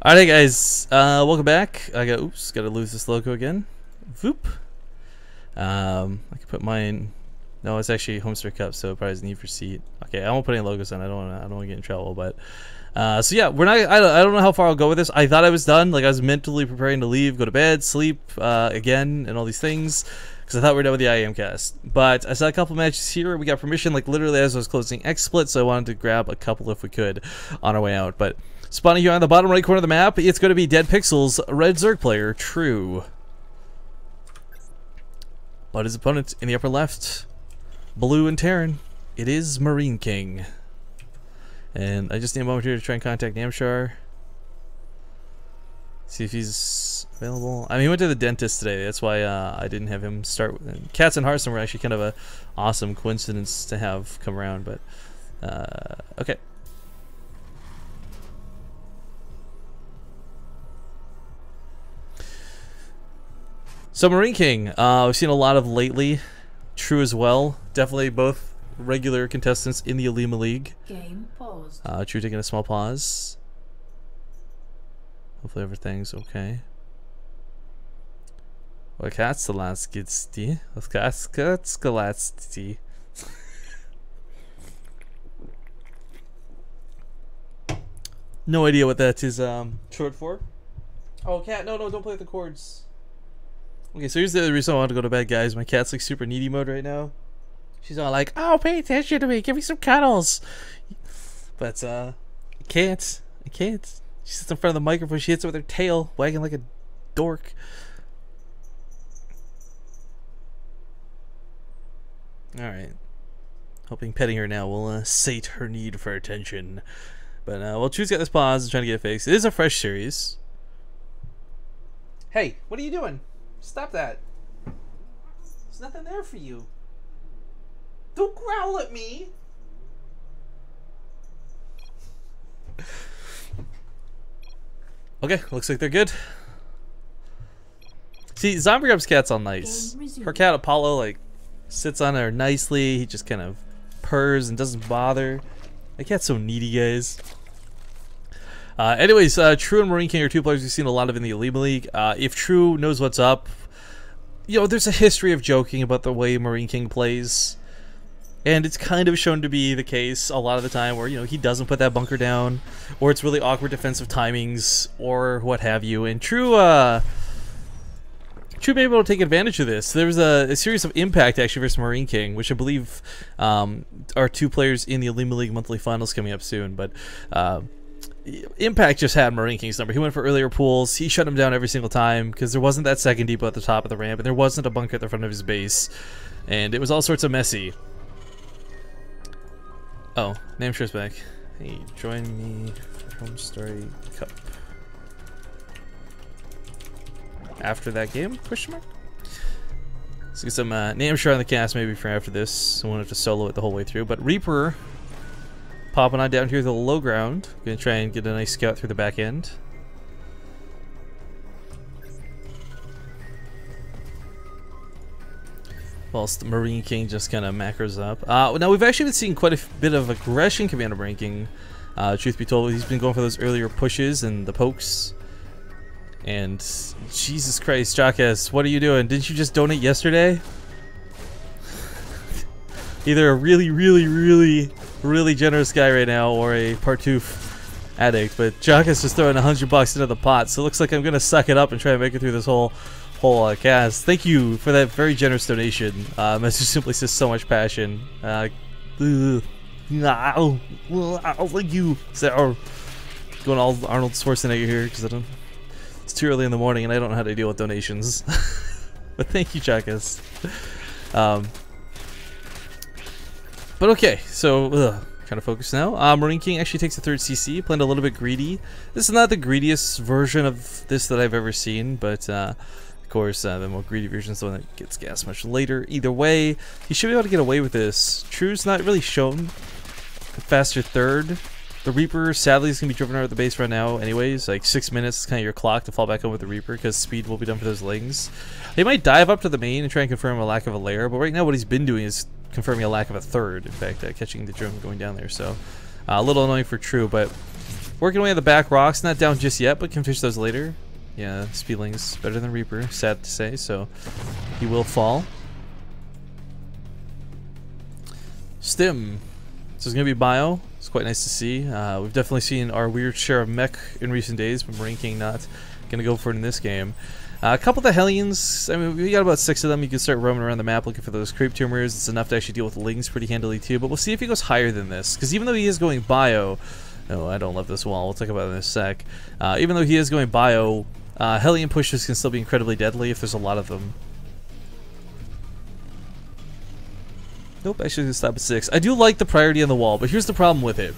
Alright guys, welcome back. Gotta lose this logo again. Voop. I can put mine. No, it's actually Homester Cup, so it probably is Need for Seat. Okay, I won't put any logos on. I don't want to get in trouble. But so yeah, we're not. I don't know how far I'll go with this. I thought I was done. Like I was mentally preparing to leave, go to bed, sleep again, and all these things. Because I thought we were done with the IEM cast. But I saw a couple matches here. We got permission, like literally as I was closing XSplit, so I wanted to grab a couple if we could on our way out. But spawning here on the bottom right corner of the map, it's going to be Dead Pixels, Red Zerg player, True. But his opponent in the upper left, Blue and Terran, it is MarineKing. And I just need a moment here to try and contact NMrUUG. See if he's available. I mean, he went to the dentist today. That's why I didn't have him start. Cats and Hearthstone were actually kind of a awesome coincidence to have come around. But okay. So MarineKing, we've seen a lot of lately. True as well. Definitely both regular contestants in the Alima League. Game paused. True taking a small pause. Hopefully everything's okay. Odnoklassniki. No idea what that is short for. Oh, cat! No, don't play with the chords. Okay, so here's the other reason I want to go to bed, guys. My cat's like super needy mode right now. She's all like, "Oh, pay attention to me, give me some cuddles." But I can't. She sits in front of the microphone. She hits it with her tail, wagging like a dork. All right. Hoping petting her now will sate her need for attention. But well, True's got this pause and trying to get it fixed. It is a fresh series. Hey, what are you doing? Stop that. There's nothing there for you. Don't growl at me. Okay, looks like they're good. See, Zombie Grub's cat's all nice. Her cat Apollo like sits on her nicely. He just kind of purrs and doesn't bother. The cat's so needy, guys. Anyways, True and MarineKing are two players we've seen a lot of in the Alima League. If True knows what's up, you know, there's a history of joking about the way MarineKing plays. And it's kind of shown to be the case a lot of the time where, you know, he doesn't put that bunker down, or it's really awkward defensive timings, or what have you. And True may be able to take advantage of this. There was a series of Impact actually versus MarineKing, which I believe are two players in the Alima League monthly finals coming up soon. But Impact just had MarineKing's number. He went for earlier pools. He shut him down every single time because there wasn't that second depot at the top of the ramp, and there wasn't a bunker at the front of his base, and it was all sorts of messy. Oh, NMrUUG's back. Hey, join me for Home Story Cup. After that game? Question mark? Let's get some NMrUUG on the cast maybe for after this. I won't have to solo it the whole way through. But Reaper popping on down here to the low ground. Gonna try and get a nice scout through the back end. Whilst MarineKing just kind of macros up. Now we've actually been seeing quite a bit of aggression Commander MarineKing. Truth be told, he's been going for those earlier pushes and the pokes. And Jesus Christ, Jockas, what are you doing? Didn't you just donate yesterday? Either a really generous guy right now, or a Partoof addict. But Jockas just throwing $100 into the pot, so it looks like I'm gonna suck it up and try and make it through this whole cast. Thank you for that very generous donation. Message simply says so much passion. Thank you. So, going all Arnold Schwarzenegger here because it's too early in the morning and I don't know how to deal with donations. But thank you, Jockas. But okay, so kind of focus now. MarineKing actually takes the third CC, playing a little bit greedy. This is not the greediest version of this that I've ever seen, but of course, the more greedy version is the one that gets gas much later. Either way, he should be able to get away with this. True's not really shown a faster third. The Reaper, sadly, is going to be driven out of the base right now anyways. Like 6 minutes is kind of your clock to fall back on with the Reaper, because speed will be done for those lings. He might dive up to the main and try and confirm a lack of a lair, but right now what he's been doing is confirming a lack of a third. In fact, catching the drone going down there. So a little annoying for True, but Working away on the back rocks, not down just yet, but can fish those later. Yeah, Speedling's better than Reaper, sad to say, so he will fall. Stim. This is going to be bio. It's quite nice to see. We've definitely seen our weird share of mech in recent days, but MarineKing not going to go for it in this game. A couple of the Hellions, I mean, we got about 6 of them. You can start roaming around the map looking for those creep tumors. It's enough to actually deal with Lings pretty handily too, but we'll see if he goes higher than this. Because even though he is going bio, oh, I don't love this wall. We'll talk about it in a sec. Even though he is going bio, Hellion pushes can still be incredibly deadly if there's a lot of them. Nope, actually gonna stop at 6. I do like the priority on the wall, but here's the problem with it.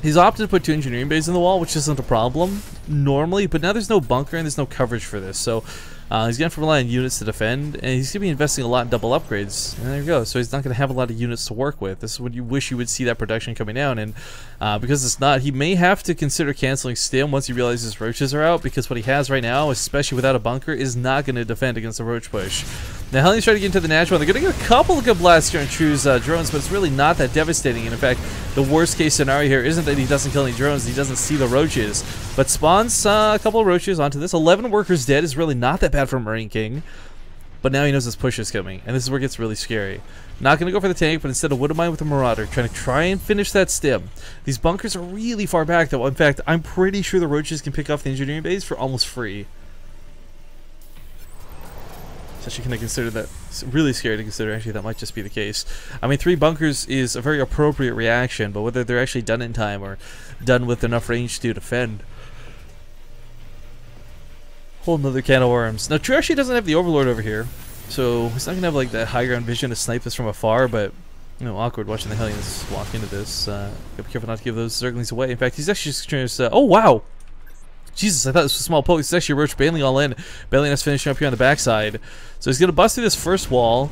He's opted to put 2 engineering bays in the wall, which isn't a problem normally, but now there's no bunker and there's no coverage for this, so he's going to have to rely on units to defend, and he's going to be investing a lot in double upgrades, and there you go. So he's not going to have a lot of units to work with. This is when you wish you would see that production coming down, and because it's not, he may have to consider canceling Stim once he realizes roaches are out, because what he has right now, especially without a bunker, is not going to defend against the roach push. Now Hellions trying to get into the natural, and they're going to get a couple of good blasts here on True's drones, but it's really not that devastating, and in fact, the worst case scenario here isn't that he doesn't kill any drones, he doesn't see the roaches, but spawns a couple of roaches onto this. 11 workers dead is really not that bad for MarineKing, but now he knows his push is coming, and this is where it gets really scary. Not going to go for the tank, but instead a Widowmine with a Marauder, try and finish that Stim. These bunkers are really far back, though. In fact, I'm pretty sure the roaches can pick off the engineering base for almost free. It's actually kind of consider that, it's really scary to consider. Actually, that might just be the case. I mean, 3 bunkers is a very appropriate reaction, but whether they're actually done in time or done with enough range to defend, whole nother can of worms. Now, True actually doesn't have the Overlord over here, so he's not gonna have like that high ground vision to snipe this from afar. But you know, awkward watching the Hellions walk into this. Gotta be careful not to give those Zerglings away. In fact, he's actually just trying to. Oh wow! Jesus, I thought this was a small poke. It's actually a Roach Baneling all in. Baneling is finishing up here on the backside. So he's going to bust through this first wall.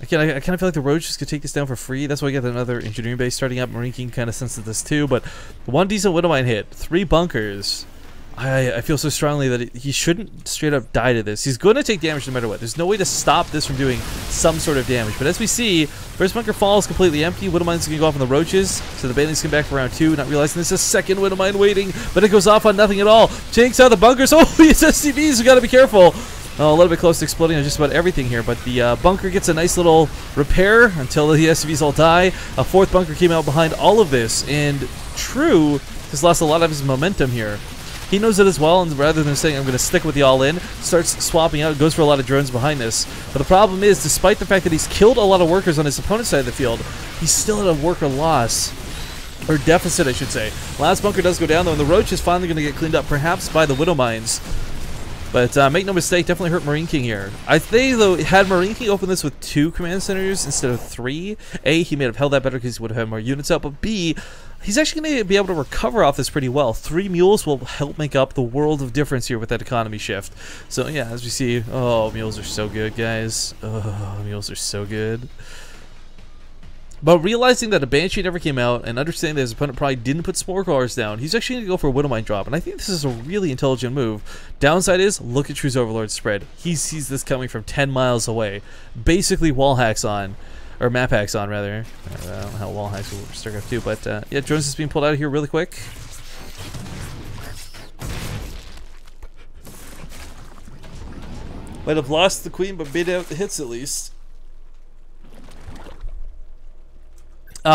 Again, I kind of feel like the Roaches could take this down for free. That's why we got another engineering base starting up. MarineKing kind of senses this too. But one decent Widowmine hit. 3 bunkers. I feel so strongly that he shouldn't straight up die to this. He's going to take damage no matter what. There's no way to stop this from doing some sort of damage. But as we see, first bunker falls completely empty. Widowmine's going to go off on the Roaches. So the Banelings come back for round 2, not realizing there's a second Widowmine waiting. But it goes off on nothing at all. Takes out the bunkers. Oh, these SCVs, we got to be careful. Oh, a little bit close to exploding on just about everything here. But the bunker gets a nice little repair until the SCVs all die. A 4th bunker came out behind all of this. And True has lost a lot of his momentum here. He knows it as well, and rather than saying I'm going to stick with the all-in, starts swapping out, goes for a lot of drones behind this. But the problem is, despite the fact that he's killed a lot of workers on his opponent's side of the field, he's still at a worker loss. Or deficit, I should say. Last bunker does go down, though, and the Roach is finally going to get cleaned up, perhaps by the Widowmines. But make no mistake, definitely hurt MarineKing here. I think, though, had MarineKing opened this with 2 command centers instead of 3, A, he may have held that better because he would have had more units out, but B, he's actually going to be able to recover off this pretty well. 3 mules will help make up the world of difference here with that economy shift. So, yeah, as we see, oh, mules are so good, guys. Oh, mules are so good. But realizing that a Banshee never came out and understanding that his opponent probably didn't put Spore Crawlers down, he's actually going to go for a Widowmine drop. And I think this is a really intelligent move. Downside is, look at True's Overlord spread. He sees this coming from 10 miles away. Basically wall hacks on. Or map hacks on, rather. I don't know how wall hacks will work for Starcraft 2, but yeah, drones is being pulled out of here really quick. Might have lost the Queen, but made out the hits at least.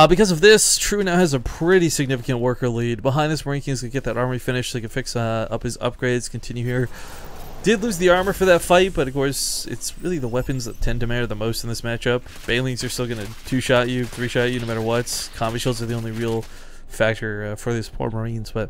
Because of this, True now has a pretty significant worker lead. Behind this, MarineKing is going to get that armory finished so he can fix up his upgrades, continue here. Did lose the armor for that fight, but of course, it's really the weapons that tend to matter the most in this matchup. Banelings are still going to 2-shot you, 3-shot you, no matter what. Combi shields are the only real factor for these poor Marines, but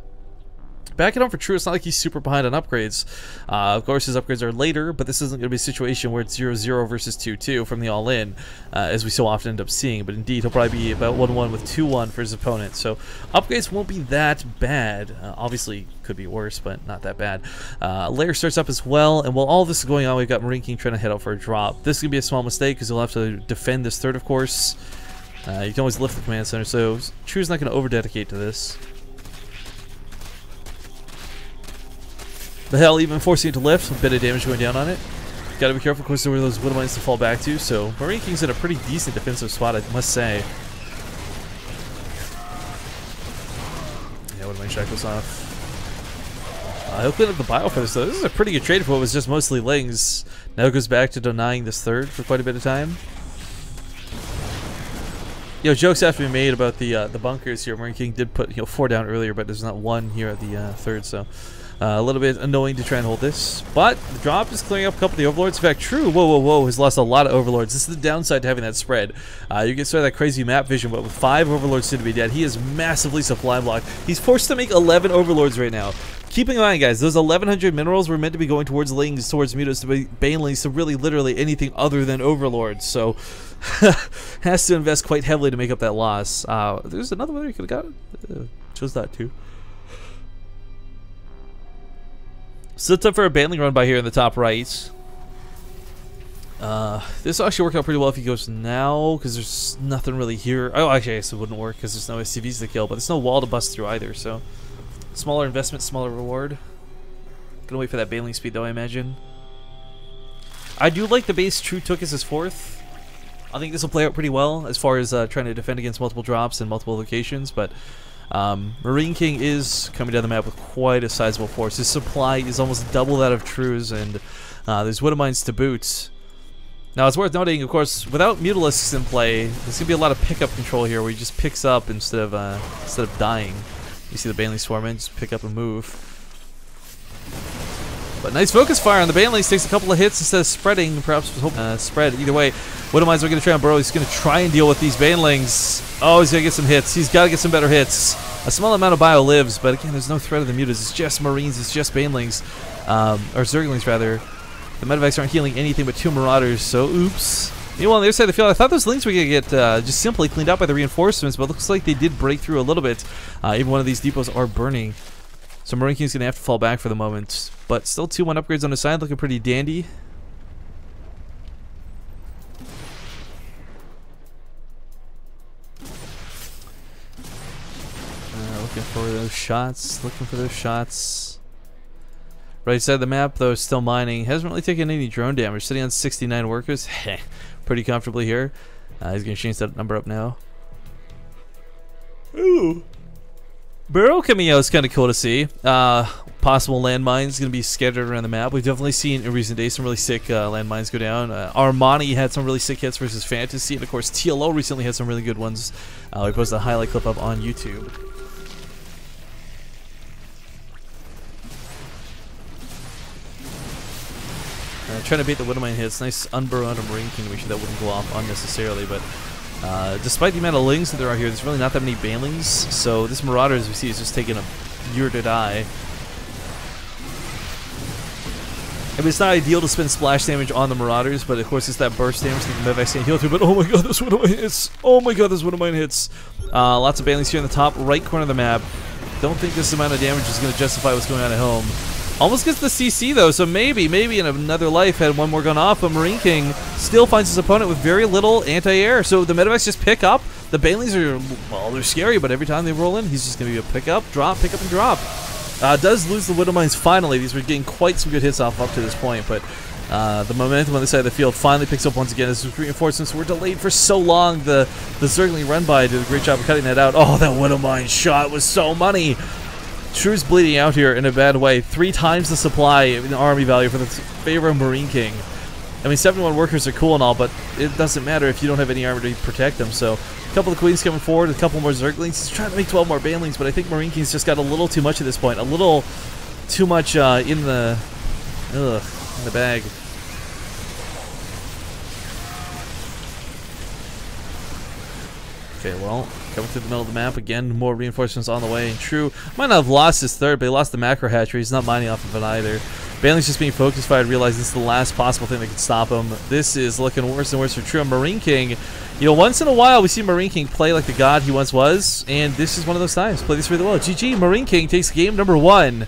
back it up for True. It's not like he's super behind on upgrades. Of course, his upgrades are later, but this isn't going to be a situation where it's 0-0 versus 2-2 from the all-in, as we so often end up seeing. But indeed, he'll probably be about 1-1 with 2-1 for his opponent. So upgrades won't be that bad. Obviously, could be worse, but not that bad. Lair starts up as well, and while all this is going on, we've got MarineKing trying to head out for a drop. This is going to be a small mistake because he'll have to defend this 3rd, of course. You can always lift the command center, so True's not going to over-dedicate to this. The hell, even forcing it to lift, a bit of damage going down on it. Gotta be careful, of course, there were those Widowmines to fall back to, so MarineKing's in a pretty decent defensive spot, I must say. Yeah, Widowmine check goes off. He'll clean up the bio for this, though. This is a pretty good trade for what was just mostly lings. Now it goes back to denying this third for quite a bit of time. You know, jokes have to be made about the bunkers here. MarineKing did put 4 down earlier, but there's not 1 here at the third, so a little bit annoying to try and hold this. But the drop is clearing up a couple of the overlords. In fact, True, whoa, has lost a lot of overlords. This is the downside to having that spread. You get sort of that crazy map vision, but with 5 overlords to be dead, he is massively supply blocked. He's forced to make 11 overlords right now. Keeping in mind, guys, those 1,100 minerals were meant to be going towards lings, towards mutas, to banelings, to really literally anything other than overlords. So, has to invest quite heavily to make up that loss. There's another one that you could have got. Chose that too. So it's up for a baneling run by here in the top right. This will actually work out pretty well if he goes now, because there's nothing really here. Oh, actually, I guess it wouldn't work because there's no SCVs to kill, but there's no wall to bust through either, so smaller investment, smaller reward. Gonna wait for that baneling speed though, I imagine. I do like the base True took as his 4th. I think this will play out pretty well as far as trying to defend against multiple drops in multiple locations, but MarineKing is coming down the map with quite a sizable force. His supply is almost double that of True's, and there's Widow Mines to boot. Now, it's worth noting, of course, without Mutalisks in play, there's going to be a lot of pickup control here where he just picks up instead of dying. You see the Baneling swarm in, just pick up and move. But nice focus fire on the Banelings, takes a couple of hits instead of spreading, perhaps spread. Either way, Widow Mines are going to try and burrow. He's going to try and deal with these Banelings. Oh, he's going to get some hits. He's got to get some better hits. A small amount of bio lives, but again, there's no threat of the mutas. It's just Marines, it's just Banelings, or Zerglings rather. The medevacs aren't healing anything but 2 Marauders, so oops. Meanwhile, on the other side of the field, I thought those lings were going to get just simply cleaned out by the reinforcements, but it looks like they did break through a little bit. Even one of these depots are burning. So MarineKing's going to have to fall back for the moment. But still 2-1 upgrades on the side, looking pretty dandy. Looking for those shots, Right side of the map, though, still mining. Hasn't really taken any drone damage. Sitting on 69 workers. Pretty comfortably here. He's going to change that number up now. Ooh. Burrow coming out is kind of cool to see. Possible landmines going to be scattered around the map. We've definitely seen in recent days some really sick landmines go down. Armani had some really sick hits versus Fantasy, and of course TLO recently had some really good ones. We posted a highlight clip up on YouTube. Trying to bait the Widowmine hits. Nice unburrow out of MarineKing. We sure that wouldn't go off unnecessarily, but despite the amount of lings that there are here, there's really not that many banelings, so this Marauder, as we see, is just taking a year to die. I mean, it's not ideal to spend splash damage on the Marauders, but of course it's that burst damage that the medevacs can't heal through, but oh my god, this Widowmine hits! Oh my god, this Widowmine hits! Lots of banelings here in the top right corner of the map. Don't think this amount of damage is going to justify what's going on at home. Almost gets the CC though, so maybe in another life had one more gone off, but MarineKing still finds his opponent with very little anti-air. So the medevacs just pick up. The banelings are, well, they're scary, but every time they roll in, he's just going to be a pick up, and drop. Does lose the Widow Mines finally. These were getting quite some good hits off up to this point, but the momentum on the side of the field finally picks up once again as reinforcements were delayed for so long. The Zergling run by did a great job of cutting that out. Oh, that Widow Mine shot was so money. True's bleeding out here in a bad way. 3 times the supply in army value for the favor of MarineKing. I mean, 71 workers are cool and all, but it doesn't matter if you don't have any armor to protect them. So, a couple of Queens coming forward, a couple more Zerglings. He's trying to make 12 more Banelings, but I think MarineKing's just got a little too much at this point. A little too much in the bag. Okay, well, coming through the middle of the map again, more reinforcements on the way. And True might not have lost his third, but he lost the macro hatchery. He's not mining off of it either. Baneling's just being focus fired, realizing this is the last possible thing that can stop him. This is looking worse and worse for True. And MarineKing, you know, once in a while we see MarineKing play like the god he once was, and this is one of those times. Play this really well. GG, MarineKing takes game number 1.